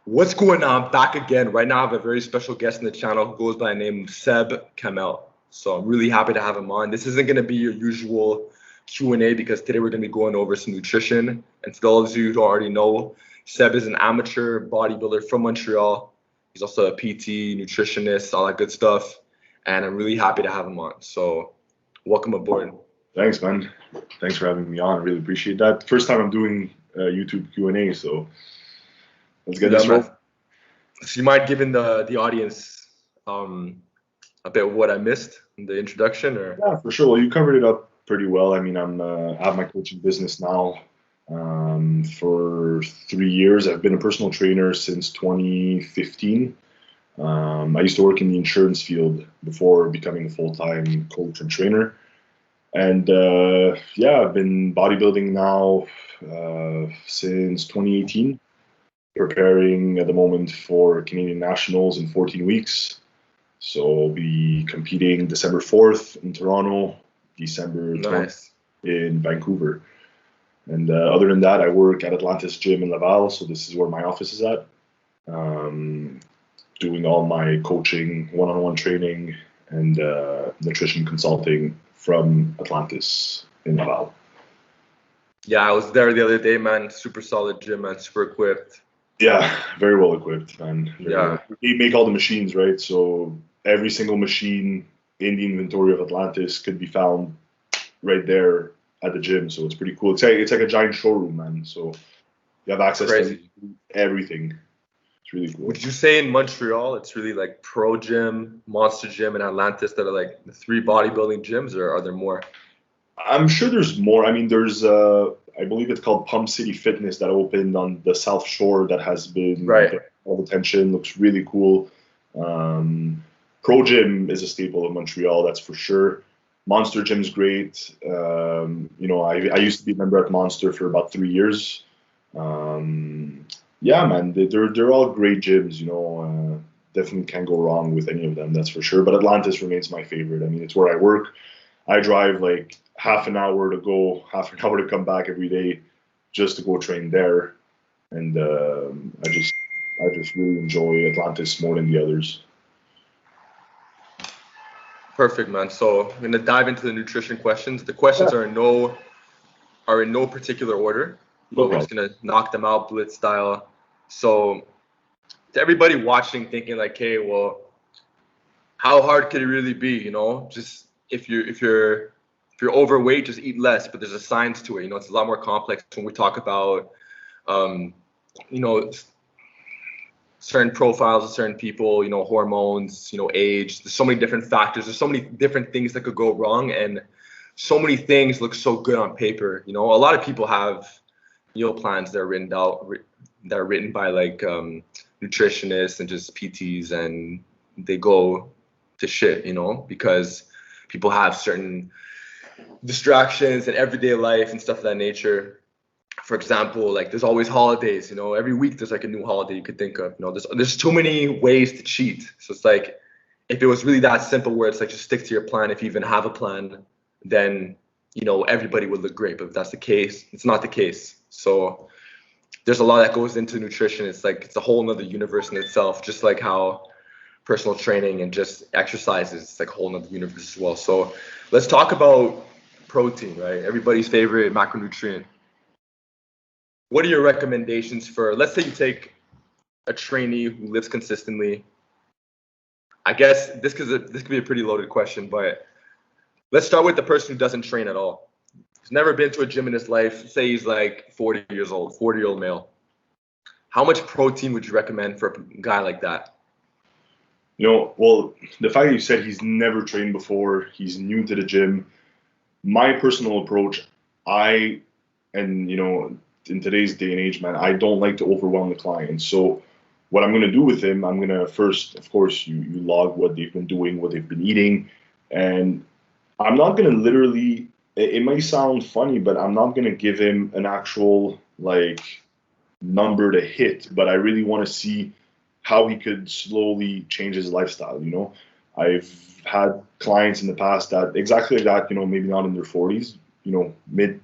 What's going on? I'm back again. Right now, I have a very special guest in the channel who goes by the name of Seb Kamel. So I'm really happy to have him on. This isn't going to be your usual Q&A because today we're going to be going over some nutrition. And for those of you who don't already know, Seb is an amateur bodybuilder from Montreal. He's also a PT, nutritionist, all that good stuff. And I'm really happy to have him on. So welcome aboard. Thanks, man. Thanks for having me on. I really appreciate that. First time I'm doing YouTube Q&A, so let's get this rolling. So you mind giving the audience a bit of what I missed in the introduction? Or? Yeah, for sure. Well, you covered it up pretty well. I mean, I have my coaching business now for 3 years. I've been a personal trainer since 2015. I used to work in the insurance field before becoming a full-time coach and trainer. And I've been bodybuilding now since 2018, preparing at the moment for Canadian Nationals in 14 weeks. So I'll be competing December 4th in Toronto, December 20th in Vancouver. And other than that, I work at Atlantis Gym in Laval, so this is where my office is at, doing all my coaching, one-on-one training, and nutrition consulting from Atlantis in Laval. Yeah, I was there the other day, man. Super solid gym, man. Super equipped. Yeah, very well equipped, man. They make all the machines, right? So every single machine in the inventory of Atlantis could be found right there at the gym. So it's pretty cool. It's like a giant showroom, man. So you have access to everything. It's really cool. Would you say in Montreal it's really like Pro Gym, Monster Gym, and Atlantis that are like the three bodybuilding gyms, or are there more? I'm sure there's more. I mean, there's I believe it's called Pump City Fitness that opened on the South Shore that has been all the attention. Looks really cool. Pro Gym is a staple of Montreal, that's for sure. Monster Gym's great. I used to be a member at Monster for about 3 years. Yeah, man, they're all great gyms. Definitely can't go wrong with any of them, that's for sure. But Atlantis remains my favorite. I mean, it's where I work. I drive like half an hour to go, half an hour to come back every day, just to go train there. And I just really enjoy Atlantis more than the others. Perfect, man. So I'm gonna dive into the nutrition questions. The questions are in no particular order. But we're just gonna knock them out blitz style. So to everybody watching, thinking like, hey, well, how hard could it really be? Just if you're overweight, just eat less. But there's a science to it. It's a lot more complex when we talk about certain profiles of certain people, hormones, age. There's so many different factors. There's so many different things that could go wrong, and so many things look so good on paper. A lot of people have meal plans that are written by like nutritionists and just PTs, and they go to shit, because people have certain distractions in everyday life and stuff of that nature. For example, like there's always holidays, every week there's like a new holiday you could think of. There's too many ways to cheat. So it's like, if it was really that simple where it's like just stick to your plan, if you even have a plan, then everybody would look great. But if that's the case, it's not the case. So there's a lot that goes into nutrition. It's like it's a whole nother universe in itself, just like how personal training and just exercises, it's like a whole nother universe as well. So let's talk about protein, right? Everybody's favorite macronutrient. What are your recommendations for, let's say you take a trainee who lives consistently? I guess this could be a pretty loaded question, but let's start with the person who doesn't train at all. He's never been to a gym in his life. Say he's like 40 years old, 40-year-old male. How much protein would you recommend for a guy like that? Well, the fact that you said he's never trained before, he's new to the gym, my personal approach, in today's day and age, man, I don't like to overwhelm the client. So what I'm going to do with him, I'm going to first, of course, you log what they've been doing, what they've been eating. And I'm not going to literally, it might sound funny, but I'm not going to give him an actual like number to hit, but I really want to see how he could slowly change his lifestyle. I've had clients in the past that exactly like that, maybe not in their 40s, late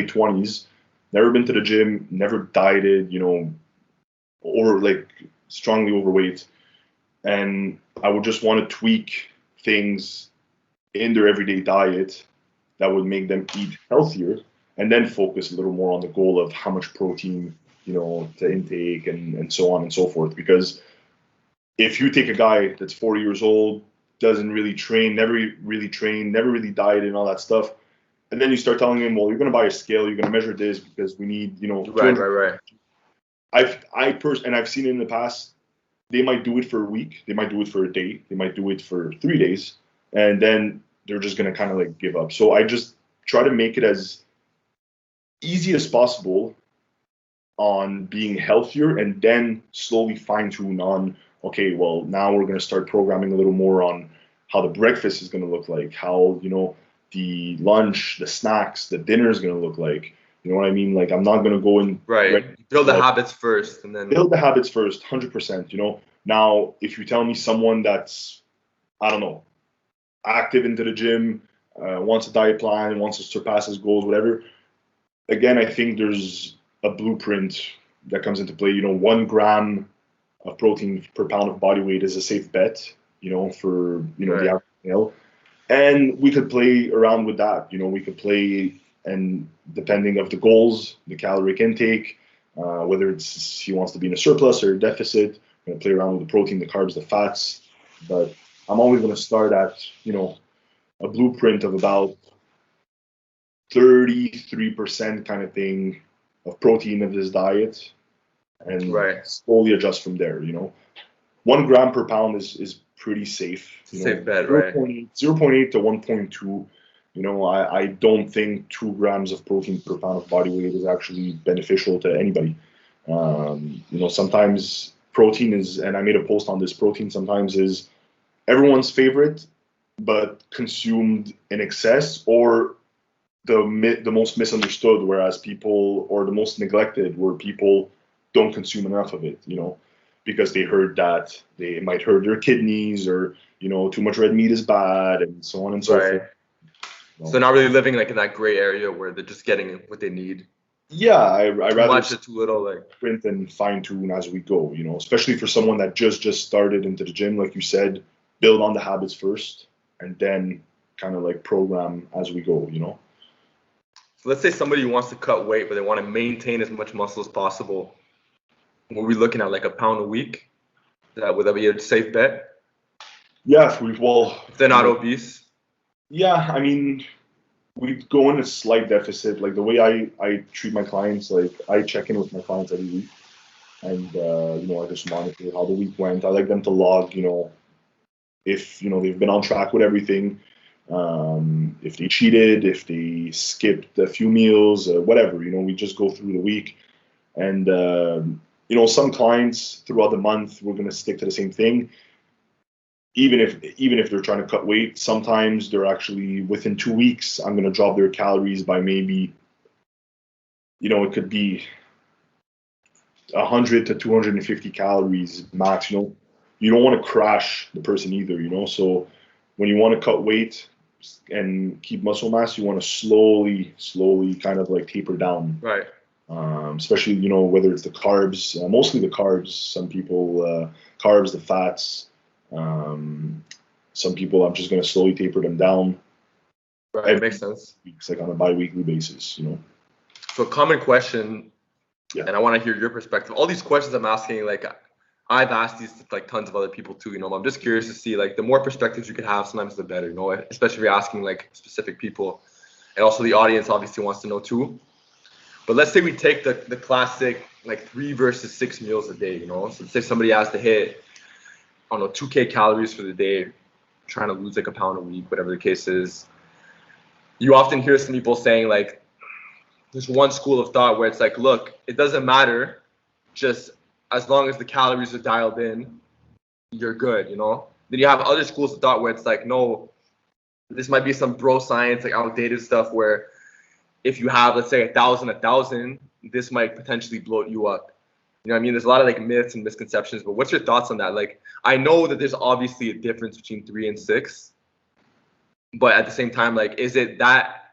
20s, never been to the gym, never dieted, or like strongly overweight, and I would just want to tweak things in their everyday diet that would make them eat healthier, and then focus a little more on the goal of how much protein, to intake and so on and so forth. Because if you take a guy that's 40 years old, doesn't really train, never really dieted and all that stuff, and then you start telling him, well, you're going to buy a scale, you're going to measure this because we need, Right. I've seen it in the past. They might do it for a week, they might do it for a day, they might do it for 3 days, and then they're just going to kind of like give up. So I just try to make it as easy as possible on being healthier, and then slowly fine tune on, okay, well, now we're going to start programming a little more on how the breakfast is going to look like, how, the lunch, the snacks, the dinner is going to look like. You know what I mean? Like, I'm not going to go in. Right. Build the habits first, and then build the habits first, 100%. Now, if you tell me someone that's, I don't know, active into the gym, wants a diet plan, wants to surpass his goals, whatever, again, I think there's a blueprint that comes into play. 1 gram of protein per pound of body weight is a safe bet, for, the average male. And we could play around with that. We could play, and depending of the goals, the caloric intake, whether it's he wants to be in a surplus or a deficit, going to play around with the protein, the carbs, the fats. But I'm always going to start at, a blueprint of about 33% kind of thing of protein of his diet, and slowly adjust from there. 1 gram per pound is pretty safe. Safe bet, right? 0.8 to 1.2. I don't think 2 grams of protein per pound of body weight is actually beneficial to anybody. Sometimes protein is, and I made a post on this, protein sometimes is everyone's favorite, but consumed in excess, or the most misunderstood, whereas people, or the most neglected, where people don't consume enough of it, because they heard that they might hurt their kidneys, or, too much red meat is bad, and so on and so forth. So they're not really living like in that gray area where they're just getting what they need. Yeah, I rather much or too little, like print and fine tune as we go, especially for someone that just started into the gym, like you said, build on the habits first, and then kind of like program as we go, So let's say somebody wants to cut weight, but they want to maintain as much muscle as possible. What are we looking at, like a pound a week? Would that be a safe bet? Yeah, if they're not obese. Yeah, I mean, we go in a slight deficit. Like the way I treat my clients, like I check in with my clients every week, and I just monitor how the week went. I like them to log, if they've been on track with everything, if they cheated, if they skipped a few meals, whatever. We just go through the week, and some clients throughout the month we're gonna stick to the same thing. Even if they're trying to cut weight, sometimes they're actually within 2 weeks, I'm going to drop their calories by maybe, it could be 100 to 250 calories max. You don't want to crash the person either, So when you want to cut weight and keep muscle mass, you want to slowly kind of like taper down. Right. Especially, whether it's the carbs, mostly the carbs. Some people, carbs, the fats. Some people, I'm just going to slowly taper them down. Right, makes sense. It's like on a bi-weekly basis, So a common question, and I want to hear your perspective. All these questions I'm asking, like I've asked these to like tons of other people too, I'm just curious to see, like, the more perspectives you could have, sometimes the better, especially if you're asking like specific people, and also the audience obviously wants to know too. But let's say we take the classic like 3 versus 6 meals a day, So let's say somebody has to hit, I don't know, 2K calories for the day, trying to lose like a pound a week, whatever the case is. You often hear some people saying, like, there's one school of thought where it's like, look, it doesn't matter, just as long as the calories are dialed in, you're good, Then you have other schools of thought where it's like, no, this might be some bro science, like outdated stuff, where if you have, let's say, 1,000, this might potentially bloat you up. What I mean? There's a lot of like myths and misconceptions, but what's your thoughts on that? Like, I know that there's obviously a difference between 3 and 6, but at the same time, like, is it that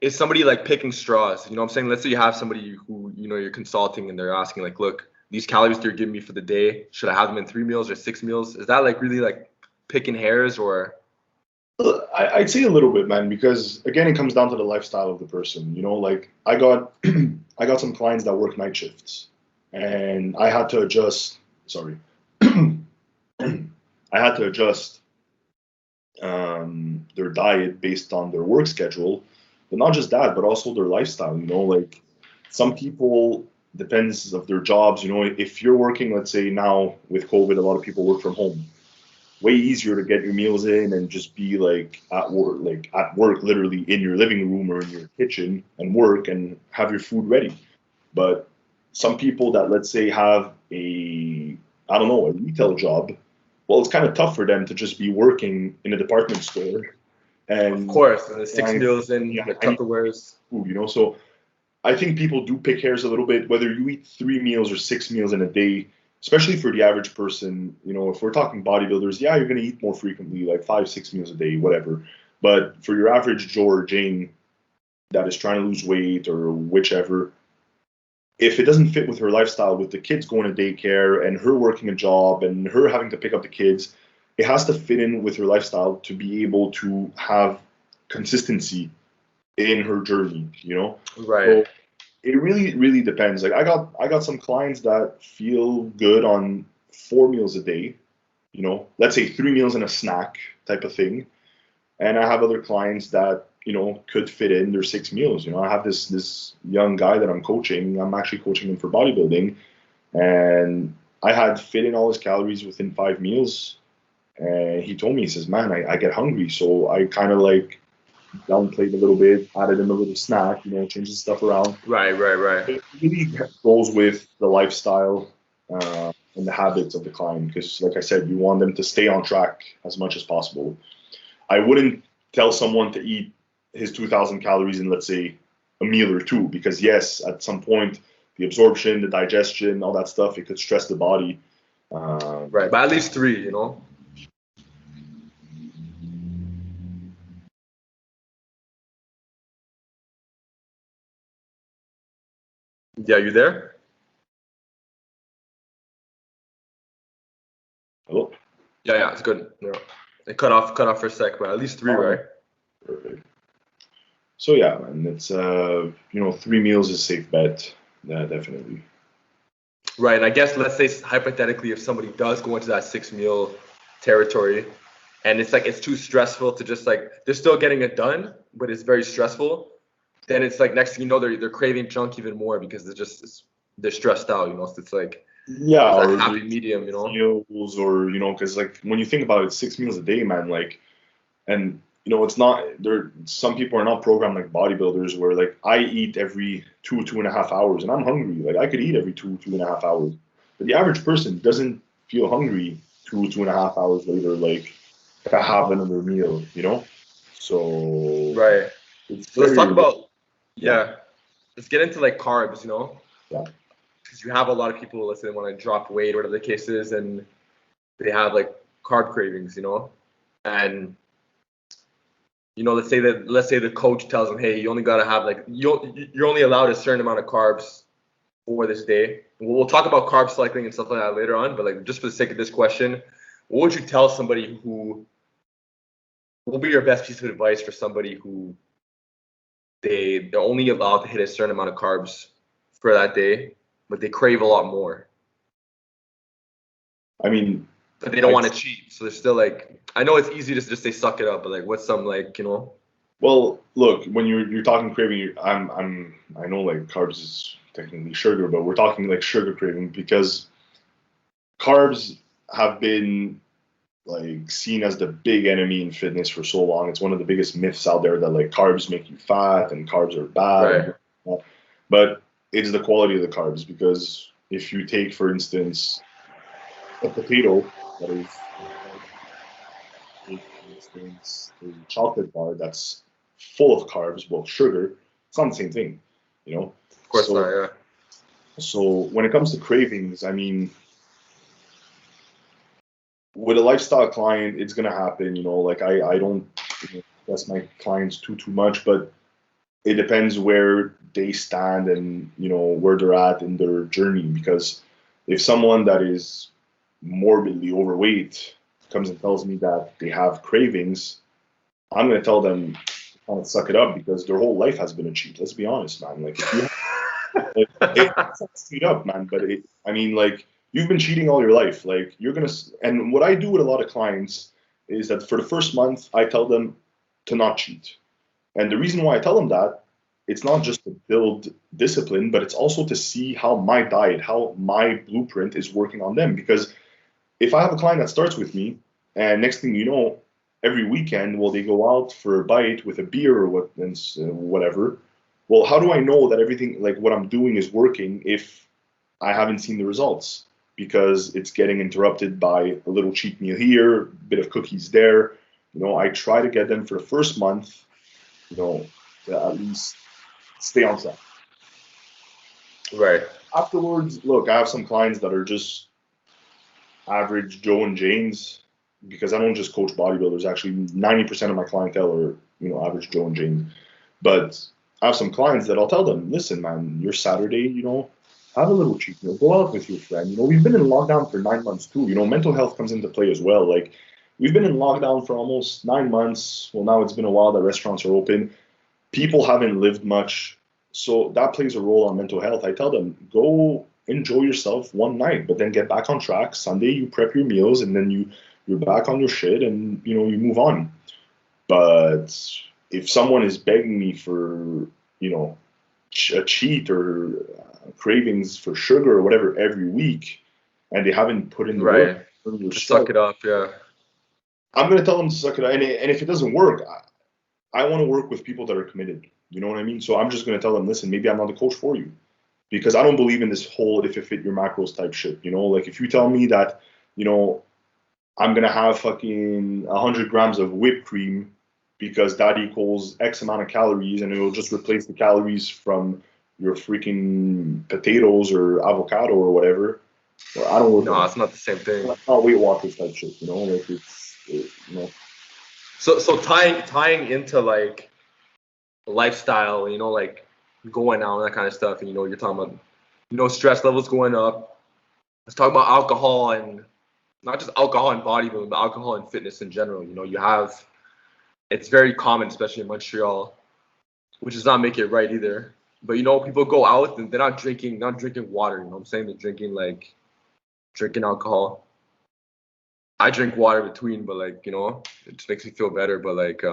is somebody like picking straws? You know what I'm saying? Let's say you have somebody who, you know, you're consulting and they're asking like, look, these calories they're giving me for the day, should I have them in 3 meals or 6 meals? Is that like really like picking hairs or? I'd say a little bit, man, because again, it comes down to the lifestyle of the person. You know, like I got I got some clients that work night shifts, and I had to adjust. Sorry, I had to adjust their diet based on their work schedule, but not just that, but also their lifestyle. You know, like some people depends of their jobs. You know, if you're working, let's say now with COVID, a lot of people work from home. Way easier to get your meals in and just be like at work, literally in your living room or in your kitchen and work and have your food ready. But some people that, let's say, have I don't know, a retail job, well, it's kind of tough for them to just be working in a department store Of and course, and the 6 I, meals in yeah, the I need Tupperwares. food, you know. So I think people do pick hairs a little bit, whether you eat 3 meals or 6 meals in a day, especially for the average person. You know, if we're talking bodybuilders, yeah, you're going to eat more frequently, like 5, 6 meals a day, whatever. But for your average Joe or Jane that is trying to lose weight or whichever, if it doesn't fit with her lifestyle, with the kids going to daycare and her working a job and her having to pick up the kids, it has to fit in with her lifestyle to be able to have consistency in her journey, you know? Right. So it really, really depends. Like I got some clients that feel good on 4 meals a day, you know, let's say 3 meals and a snack type of thing. And I have other clients that, you know, could fit in their 6 meals. You know, I have this young guy that I'm coaching. I'm actually coaching him for bodybuilding. And I had fit in all his calories within 5 meals. And he told me, he says, man, I get hungry. So I kind of like downplayed a little bit, added in a little snack, you know, changing stuff around. Right, right, right. It really goes with the lifestyle and the habits of the client because, like I said, you want them to stay on track as much as possible. I wouldn't tell someone to eat his 2,000 calories in, let's say, a meal or two because, yes, at some point, the absorption, the digestion, all that stuff, it could stress the body. Right, but at least 3, you know? Yeah, you there? Hello? Yeah, yeah, it's good. Yeah. It cut off for a sec, but at least 3, Oh, right? perfect. So yeah, man, it's 3 meals is a safe bet. Yeah, definitely. Right, and I guess let's say hypothetically, if somebody does go into that 6 meal territory, and it's like it's too stressful to just like they're still getting it done, but it's very stressful. Then it's like next thing you know, they're craving junk even more because they're stressed out. You know, so it's like Yeah, there's a or happy medium. You know. meals, or because like when you think about it, 6 meals a day, man, like, and it's not there. Some people are not programmed like bodybuilders, where like I eat every 2.5 hours, and I'm hungry. Like I could eat every 2.5 hours, but the average person doesn't feel hungry 2.5 hours later. Like if I have another meal, So Right. it's So let's talk very about yeah, yeah. Let's get into like carbs. You know, yeah. because you have a lot of people, let's say they want to drop weight, whatever the case is, and they have like carb cravings. You know, and let's say the coach tells them, hey, you only gotta have like you're only allowed a certain amount of carbs for this day. We'll talk about carb cycling and stuff like that later on, but like just for the sake of this question, what would you tell somebody who what would be your best piece of advice for somebody who they're only allowed to hit a certain amount of carbs for that day, but they crave a lot more, I mean, but they don't I want to cheat, so they're still like, I know it's easy to just say suck it up, but like what's some like well, look, when you're talking craving, I know like carbs is technically sugar, but we're talking like sugar craving because carbs have been like seen as the big enemy in fitness for so long. It's one of the biggest myths out there that like carbs make you fat and carbs are bad and right, whatnot. But it's the quality of the carbs because if you take, for instance, a potato that is take, for instance, a chocolate bar that's full of carbs, well, sugar, it's not the same thing, you know? of course not, So, yeah. so when it comes to cravings, I mean, with a lifestyle client, it's gonna happen, like I don't stress my clients too much, but it depends where they stand and, you know, where they're at in their journey. Because if someone that is morbidly overweight comes and tells me that they have cravings, I'm going to tell them kind of suck it up, because their whole life has been a cheat. Let's be honest, man. Like, if you it's not straight up, man. But I mean, like, you've been cheating all your life. Like, you're gonna. And what I do with a lot of clients is that for the first month, I tell them to not cheat. And the reason why I tell them that, it's not just to build discipline, but it's also to see how my diet, how my blueprint is working on them. Because if I have a client that starts with me, and next thing you know, every weekend, well, they go out for a bite with a beer or whatever. Well, how do I know that everything, like what I'm doing, is working if I haven't seen the results? Because it's getting interrupted by a little cheat meal here, a bit of cookies there. You know, I try to get them for the first month, you know, to at least stay on track. Right. Afterwards, look, I have some clients that are just average Joe and Janes, because I don't just coach bodybuilders. Actually, 90% of my clientele are, you know, average Joe and Janes. But I have some clients that I'll tell them, listen, man, your Saturday, you know, have a little cheat meal, go out with your friend. You know, we've been in lockdown for 9 months too. You know, mental health comes into play as well. Like, we've been in lockdown for almost 9 months. Well, now it's been a while that restaurants are open. People haven't lived much. So that plays a role on mental health. I tell them, go enjoy yourself one night, but then get back on track. Sunday, you prep your meals, and then you're back on your shit, and, you know, you move on. But if someone is begging me for, you know, a cheat or cravings for sugar or whatever every week, and they haven't put in the work, Right. To suck it up. Yeah. I'm going to tell them to suck it up. And if it doesn't work, I want to work with people that are committed. You know what I mean? So I'm just going to tell them, listen, maybe I'm not the coach for you, because I don't believe in this whole if it fit your macros type shit. You know, like, if you tell me that, you know, I'm going to have fucking 100 grams of whipped cream because that equals X amount of calories, and it'll just replace the calories from your freaking potatoes or avocado or whatever. Well, I don't work. No, it's not the same thing. Not Weight Watchers type shit, you know, like, you know. So tying into like lifestyle, you know, like going out and that kind of stuff, and you know, you're talking about, you know, stress levels going up. Let's talk about alcohol, and not just alcohol in bodybuilding, but alcohol in fitness in general. You know, it's very common, especially in Montreal, which does not make it right either. But you know, people go out and they're not drinking water. You know what I'm saying? They're drinking alcohol. I drink water between, but like, you know, it just makes me feel better. But like,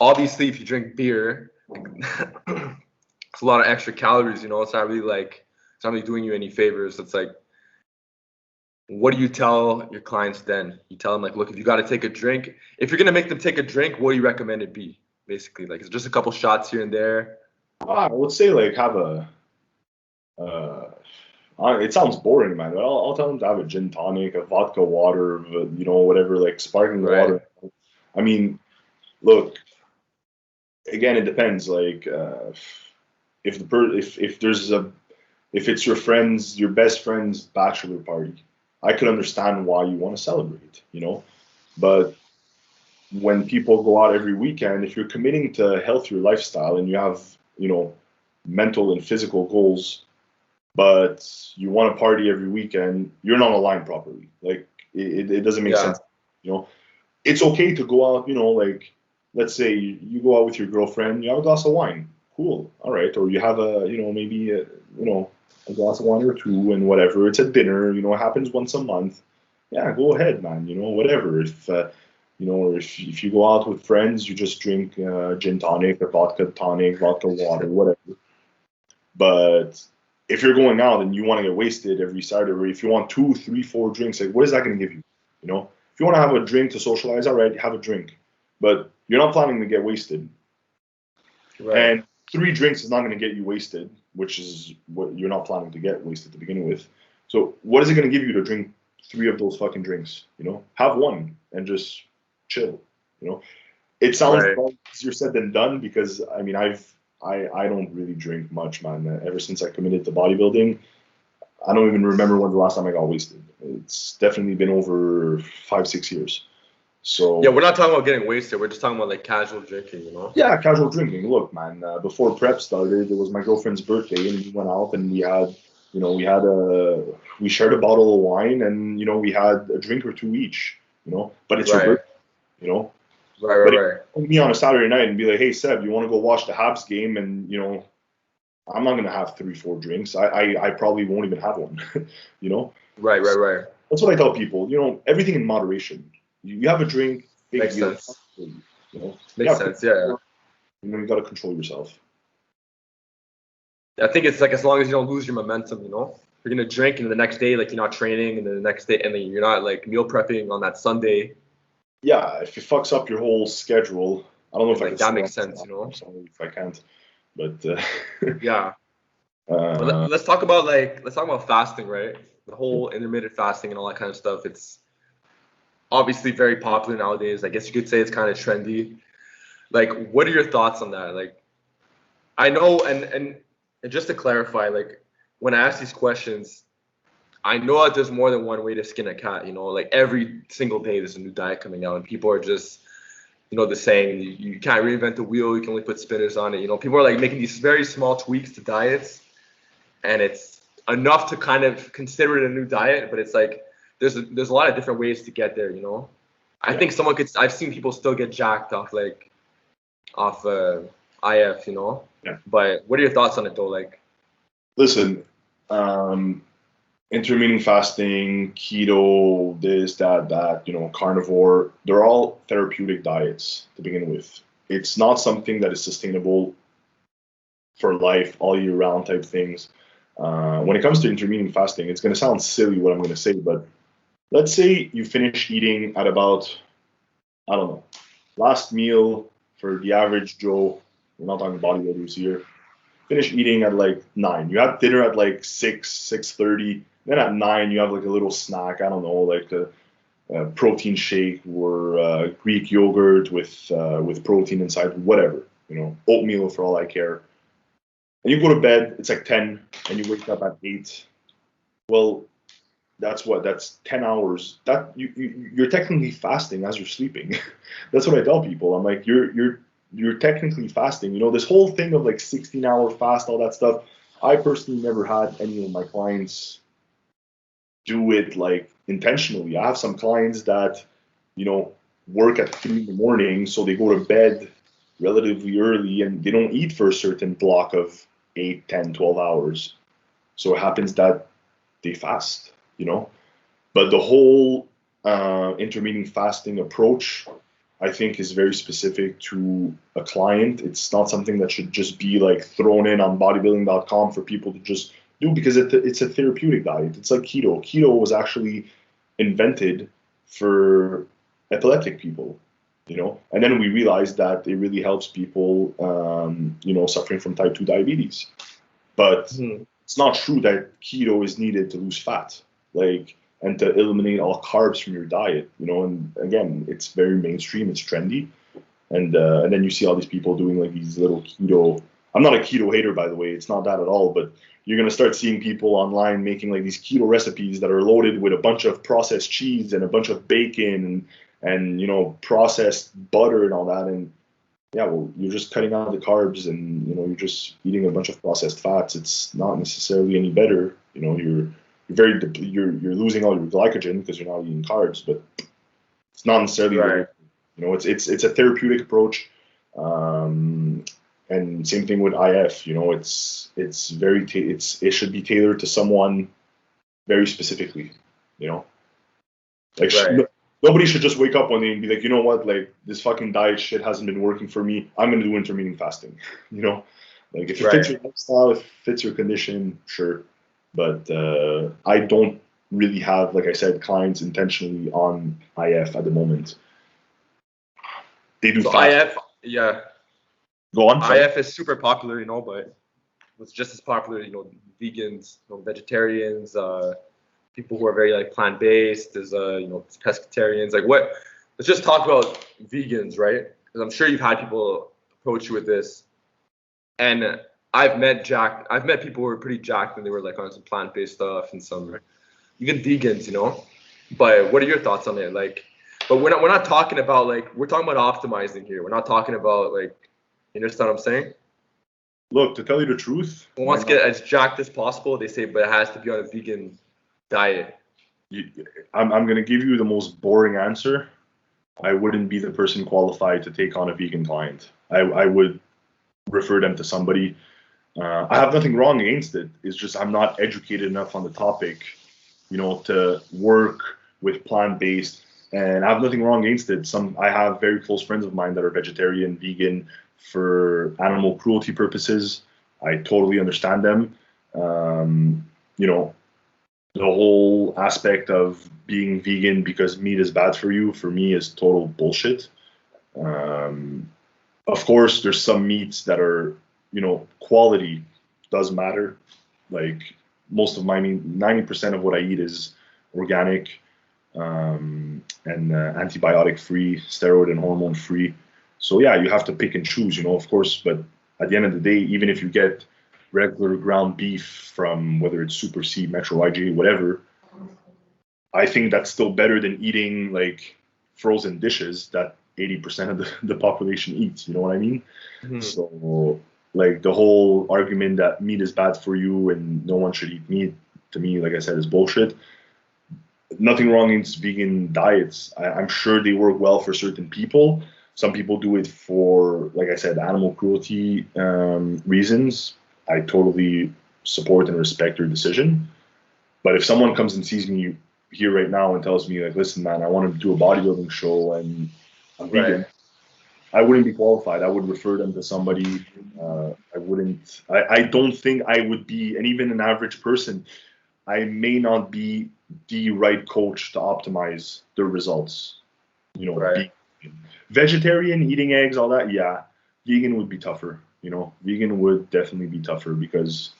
obviously, if you drink beer, it's a lot of extra calories. You know, it's not really doing you any favors. It's like, what do you tell your clients then? You tell them like, look, if you got to take a drink, if you're gonna make them take a drink, what do you recommend it be? Basically, like, it's just a couple shots here and there. I would say, like, have a. It sounds boring, man, but I'll tell them to have a gin tonic, a vodka water, you know, whatever, like sparkling Right. water. I mean, look, again, it depends. Like, if it's your best friend's bachelor party, I could understand why you want to celebrate, you know. But when people go out every weekend, if you're committing to a healthier lifestyle and you have, you know, mental and physical goals, but you want to party every weekend, you're not aligned properly. Like, it doesn't make sense. You know, it's okay to go out, you know, like, let's say you go out with your girlfriend, you have a glass of wine. Cool. All right. Or you have a glass of wine or two and whatever. It's a dinner, you know, it happens once a month. Yeah, go ahead, man. You know, whatever. If you go out with friends, you just drink gin tonic, or vodka tonic, vodka water, whatever. But if you're going out and you want to get wasted every Saturday, or if you want 2, 3, 4 drinks, like, what is that going to give you? You know, if you want to have a drink to socialize, all right, have a drink, but you're not planning to get wasted. Right. And 3 drinks is not going to get you wasted, which is what you're not planning to get wasted to begin with. So what is it going to give you to drink 3 of those fucking drinks? You know, have one and just chill. You know, it sounds easier said than done, because I mean, I don't really drink much, man. Ever since I committed to bodybuilding, I don't even remember when the last time I got wasted. It's definitely been over 5, 6 years. So Yeah, we're not talking about getting wasted. We're just talking about like casual drinking, you know? yeah, casual drinking. Look, man, before prep started, it was my girlfriend's birthday, and we went out and we had, we shared a bottle of wine, and we had a drink or two each, But it's your Right. birthday, you know. Right, But if right. you call me on a Saturday night and be like, hey Seb, you want to go watch the Habs game? And I'm not gonna have 3, 4 drinks. I probably won't even have one, you know. Right, right, right. That's what I tell people. Everything in moderation. You have a drink, big Makes deal. sense. Makes Yeah, sense, yeah. you got to control yourself. I think it's like as long as you don't lose your momentum, you know? You're gonna drink and the next day, like you're not training, and then the next day, and then you're not like meal prepping on that Sunday. Yeah, if it fucks up your whole schedule, I don't know if I Like can that say makes that. sense, you know? I'm sorry if I can't, but Yeah. But uh, let's talk about fasting, right? The whole intermittent fasting and all that kind of stuff. It's obviously very popular nowadays. I guess you could say it's kind of trendy. Like, what are your thoughts on that? Like, I know, and just to clarify, like, when I ask these questions, I know that there's more than one way to skin a cat. You know, like every single day there's a new diet coming out, and people are just, the saying you can't reinvent the wheel. You can only put spinners on it. You know, people are like making these very small tweaks to diets, and it's enough to kind of consider it a new diet, but it's like there's a lot of different ways to get there, you know. I yeah. think I've seen people still get jacked off IF, you know. Yeah. But what are your thoughts on it though? Like, Listen, intermittent fasting, keto, this, that, carnivore, they're all therapeutic diets to begin with. It's not something that is sustainable for life, all year round type things. When it comes to intermittent fasting, it's going to sound silly what I'm going to say, but let's say you finish eating at about, I don't know, last meal for the average Joe, we're not talking bodybuilders here, finish eating at like 9. You have dinner at like 6, 6:30. Then at 9, you have like a little snack, I don't know, like a protein shake or Greek yogurt with protein inside, whatever, oatmeal for all I care. And you go to bed, it's like 10, and you wake up at 8. Well, that's 10 hours. That you're technically fasting as you're sleeping. That's what I tell people. I'm like, you're technically fasting. This whole thing of like 16-hour fast, all that stuff. I personally never had any of my clients do it like intentionally. I have some clients that, work at 3 in the morning, so they go to bed relatively early and they don't eat for a certain block of 8, 10, 12 hours. So it happens that they fast, But the whole intermittent fasting approach, I think, is very specific to a client. It's not something that should just be like thrown in on bodybuilding.com for people to just do, because it's a therapeutic diet. It's like keto. Keto was actually invented for epileptic people, and then we realized that it really helps people, suffering from type 2 diabetes. But it's not true that keto is needed to lose fat, and to eliminate all carbs from your diet, and again, it's very mainstream, it's trendy. And then you see all these people doing like these little keto. I'm not a keto hater, by the way, it's not that at all, but you're going to start seeing people online making like these keto recipes that are loaded with a bunch of processed cheese and a bunch of bacon and processed butter and all that. And yeah, well, you're just cutting out the carbs and, you're just eating a bunch of processed fats. It's not necessarily any better. You're losing all your glycogen because you're not eating carbs, but it's not necessarily right. It's a therapeutic approach. And same thing with IF, it should be tailored to someone very specifically, Right. Nobody should just wake up one day and be like, you know what, like this fucking diet shit hasn't been working for me. I'm going to do intermittent fasting, like if it fits your lifestyle, if it fits your condition, sure. But I don't really have, like I said, clients intentionally on IF at the moment. They do So fast. IF, yeah. Go on. Sorry. IF is super popular, but it's just as popular, vegans, vegetarians, people who are very like plant-based, there's pescatarians. Like what? Let's just talk about vegans, right? Because I'm sure you've had people approach you with this, and I've met people who were pretty jacked and they were like on some plant-based stuff and some even vegans, But what are your thoughts on it? Like, But we're not talking about like, we're talking about optimizing here. We're not talking about like, you understand what I'm saying? Look, to tell you the truth, Who wants to get as jacked as possible, they say, but it has to be on a vegan diet. I'm going to give you the most boring answer. I wouldn't be the person qualified to take on a vegan client. I would refer them to somebody. I have nothing wrong against it. It's just I'm not educated enough on the topic, to work with plant-based. And I have nothing wrong against it. I have very close friends of mine that are vegetarian, vegan for animal cruelty purposes. I totally understand them. The whole aspect of being vegan because meat is bad for you, for me, is total bullshit. Of course, there's some meats that are, quality does matter. Like most of my meat, 90% of what I eat is organic and antibiotic free, steroid and hormone free. So yeah, you have to pick and choose, of course. But at the end of the day, even if you get regular ground beef from whether it's Super C, Metro IGA, whatever, I think that's still better than eating like frozen dishes that 80% of the population eats. You know what I mean? Mm-hmm. So like the whole argument that meat is bad for you and no one should eat meat, to me, like I said, is bullshit. Nothing wrong in vegan diets. I'm sure they work well for certain people. Some people do it for, like I said, animal cruelty reasons. I totally support and respect your decision. But if someone comes and sees me here right now and tells me, like, listen, man, I want to do a bodybuilding show and I'm vegan, I wouldn't be qualified. I would refer them to somebody. I don't think I would be, and even an average person, I may not be the right coach to optimize their results. Vegetarian, eating eggs, all that, yeah. Vegan would be tougher. Vegan would definitely be tougher because,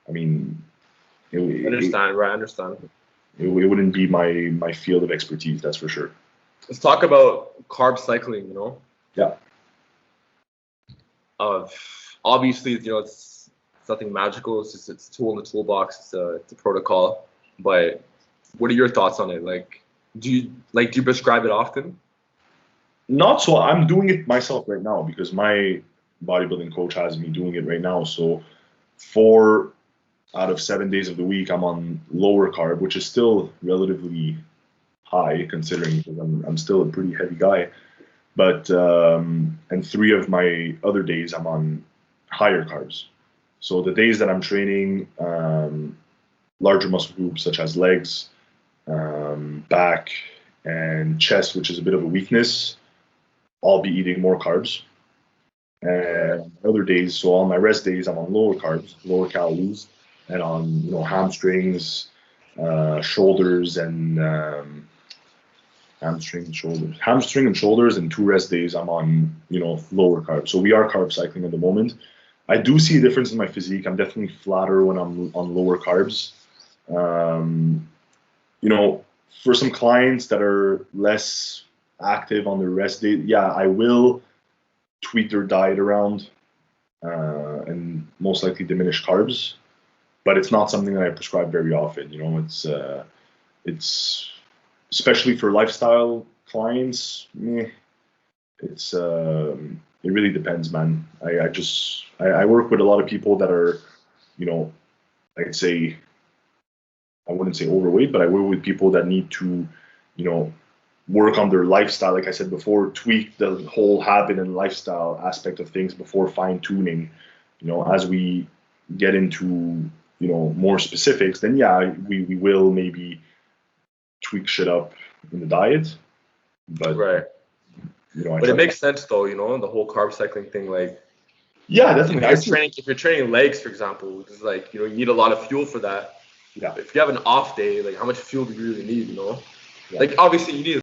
I mean, I understand. It wouldn't be my field of expertise, that's for sure. Let's talk about carb cycling. Yeah. Obviously, it's nothing magical. It's a tool in the toolbox. It's a protocol. But what are your thoughts on it? Like, do you prescribe it often? Not so. I'm doing it myself right now because my bodybuilding coach has me doing it right now. So 4 out of 7 days of the week, I'm on lower carb, which is still relatively high considering because I'm still a pretty heavy guy. But and 3 of my other days, I'm on higher carbs. So the days that I'm training larger muscle groups such as legs, back, and chest, which is a bit of a weakness, I'll be eating more carbs. And other days, so on my rest days, I'm on lower carbs, lower calories, and on hamstrings, shoulders, and hamstring and shoulders, and 2 rest days, I'm on lower carbs. So we are carb cycling at the moment. I do see a difference in my physique. I'm definitely flatter when I'm on lower carbs. For some clients that are less active on their rest day, yeah, I will tweak their diet around and most likely diminish carbs, but it's not something that I prescribe very often. It's especially for lifestyle clients. It really depends, man. I work with a lot of people that are, I'd say, I wouldn't say overweight, but I work with people that need to, work on their lifestyle. Like I said before, tweak the whole habit and lifestyle aspect of things before fine tuning. As we get into, more specifics, then yeah, we will maybe tweak shit up in the diet. But but it makes sense though, the whole carb cycling thing. Like, yeah, definitely. If you're training legs, for example, it's like you need a lot of fuel for that. Yeah. If you have an off day, like how much fuel do you really need? Like obviously you need